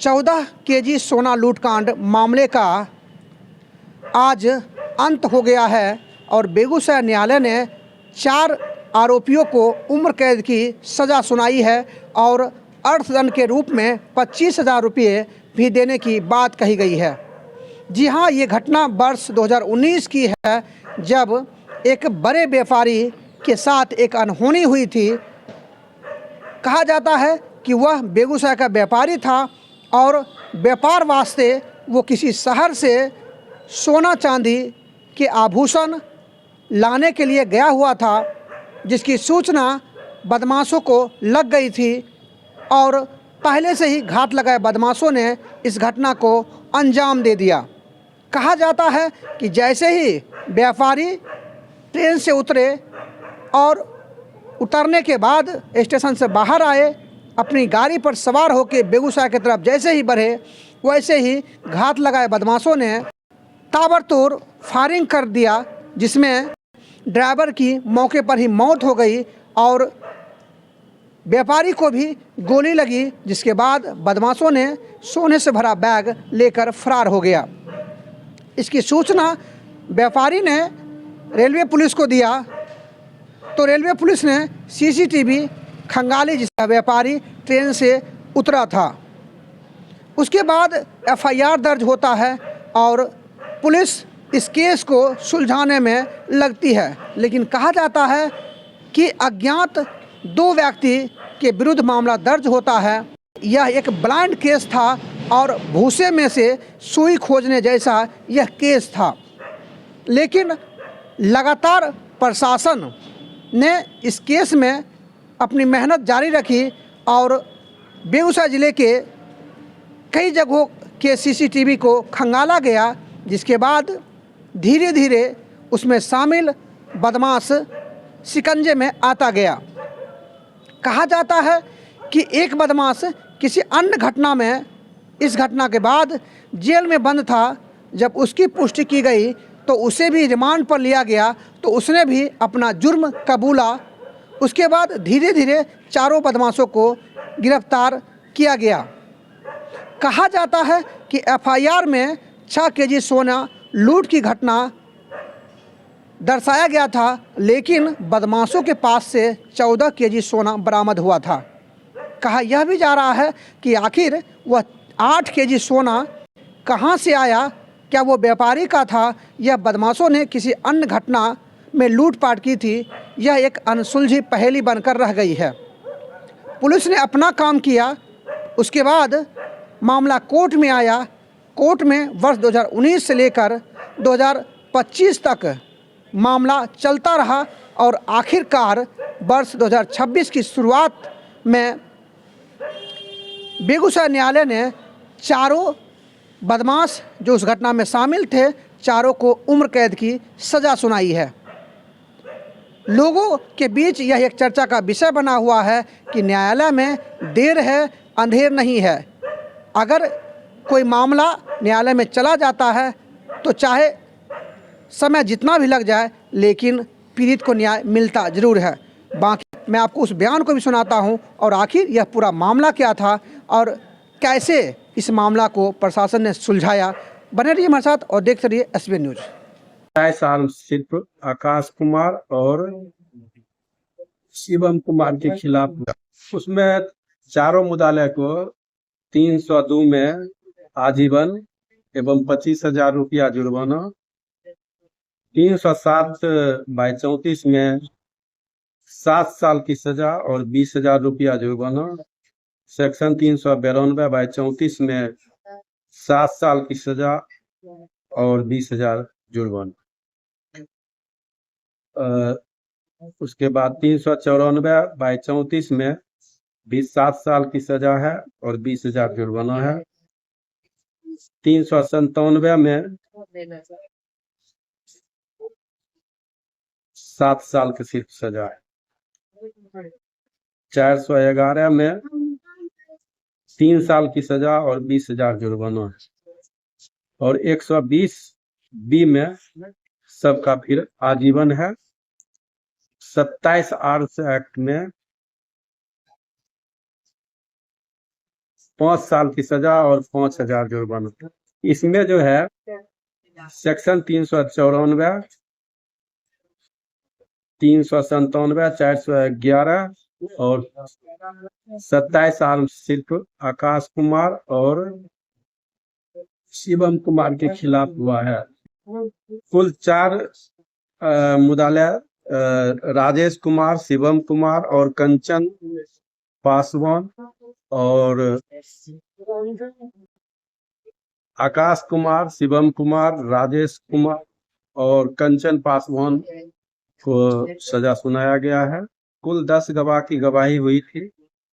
14 KG सोना लूटकांड मामले का आज अंत हो गया है और बेगूसराय न्यायालय ने 4 आरोपियों को उम्र कैद की सज़ा सुनाई है और अर्थदंड के रूप में 25,000 रुपये भी देने की बात कही गई है। जी हाँ, ये घटना वर्ष 2019 की है, जब एक बड़े व्यापारी के साथ एक अनहोनी हुई थी। कहा जाता है कि वह बेगूसराय का व्यापारी था और व्यापार वास्ते वो किसी शहर से सोना चांदी के आभूषण लाने के लिए गया हुआ था, जिसकी सूचना बदमाशों को लग गई थी और पहले से ही घात लगाए बदमाशों ने इस घटना को अंजाम दे दिया। कहा जाता है कि जैसे ही व्यापारी ट्रेन से उतरे और उतरने के बाद स्टेशन से बाहर आए, अपनी गाड़ी पर सवार होकर बेगूसराय की तरफ जैसे ही बढ़े, वैसे ही घात लगाए बदमाशों ने ताबड़तोड़ फायरिंग कर दिया, जिसमें ड्राइवर की मौके पर ही मौत हो गई और व्यापारी को भी गोली लगी, जिसके बाद बदमाशों ने सोने से भरा बैग लेकर फरार हो गया। इसकी सूचना व्यापारी ने रेलवे पुलिस को दिया तो रेलवे पुलिस ने सीसीटीवी खंगाली, जिसका व्यापारी ट्रेन से उतरा था। उसके बाद एफआईआर दर्ज होता है और पुलिस इस केस को सुलझाने में लगती है, लेकिन कहा जाता है कि अज्ञात 2 व्यक्ति के विरुद्ध मामला दर्ज होता है। यह एक ब्लाइंड केस था और भूसे में से सुई खोजने जैसा यह केस था, लेकिन लगातार प्रशासन ने इस केस में अपनी मेहनत जारी रखी और बेगूसराय ज़िले के कई जगहों के सीसीटीवी को खंगाला गया, जिसके बाद धीरे धीरे उसमें शामिल बदमाश शिकंजे में आता गया। कहा जाता है कि एक बदमाश किसी अन्य घटना में इस घटना के बाद जेल में बंद था। जब उसकी पुष्टि की गई तो उसे भी रिमांड पर लिया गया, तो उसने भी अपना जुर्म कबूला। उसके बाद धीरे धीरे चारों बदमाशों को गिरफ्तार किया गया। कहा जाता है कि एफआईआर में 6 केजी सोना लूट की घटना दर्शाया गया था, लेकिन बदमाशों के पास से 14 केजी सोना बरामद हुआ था। कहा यह भी जा रहा है कि आखिर वह 8 केजी सोना कहां से आया, क्या वो व्यापारी का था या बदमाशों ने किसी अन्य घटना में लूटपाट की थी। यह एक अनसुलझी पहेली बनकर रह गई है। पुलिस ने अपना काम किया, उसके बाद मामला कोर्ट में आया। कोर्ट में वर्ष 2019 से लेकर 2025 तक मामला चलता रहा और आखिरकार वर्ष 2026 की शुरुआत में बेगूसराय न्यायालय ने चारों बदमाश जो उस घटना में शामिल थे, चारों को उम्र कैद की सज़ा सुनाई है। लोगों के बीच यह एक चर्चा का विषय बना हुआ है कि न्यायालय में देर है अंधेर नहीं है। अगर कोई मामला न्यायालय में चला जाता है तो चाहे समय जितना भी लग जाए, लेकिन पीड़ित को न्याय मिलता ज़रूर है। बाकी मैं आपको उस बयान को भी सुनाता हूं और आखिर यह पूरा मामला क्या था और कैसे इस मामला को प्रशासन ने सुलझाया। बने रहिए हमारे साथ और देखते रहिए एसबीएन न्यूज़। 27 साल सिर्फ आकाश कुमार और शिवम कुमार के खिलाफ, उसमें चारों मुद्दाले को 302 में आजीवन एवं 25,000 रुपया जुर्माना, 307/34 में 7 साल की सजा और 20,000 रुपया जुर्माना, सेक्शन 392/34 में 7 साल की सजा और 20,000 जुर्माना। उसके बाद 394/34 में भी 7 साल की सजा है और 20,000 जुर्माना है। 397 में 7 साल की सिर्फ सजा है। 411 में 3 साल की सजा और 20,000 जुर्माना है और 120 बी में सबका फिर आजीवन है। 27 आर्म्स एक्ट में 5 साल की सजा और 5,000 जुर्माना। इसमें जो है सेक्शन 394, 397, 411 और 27 साल सिर्फ आकाश कुमार और शिवम कुमार के खिलाफ हुआ है। कुल 4 मुद्दालय राजेश कुमार, शिवम कुमार और कंचन पासवान और आकाश कुमार, शिवम कुमार, राजेश कुमार और कंचन पासवान को सजा सुनाया गया है। कुल 10 गवाह की गवाही हुई थी।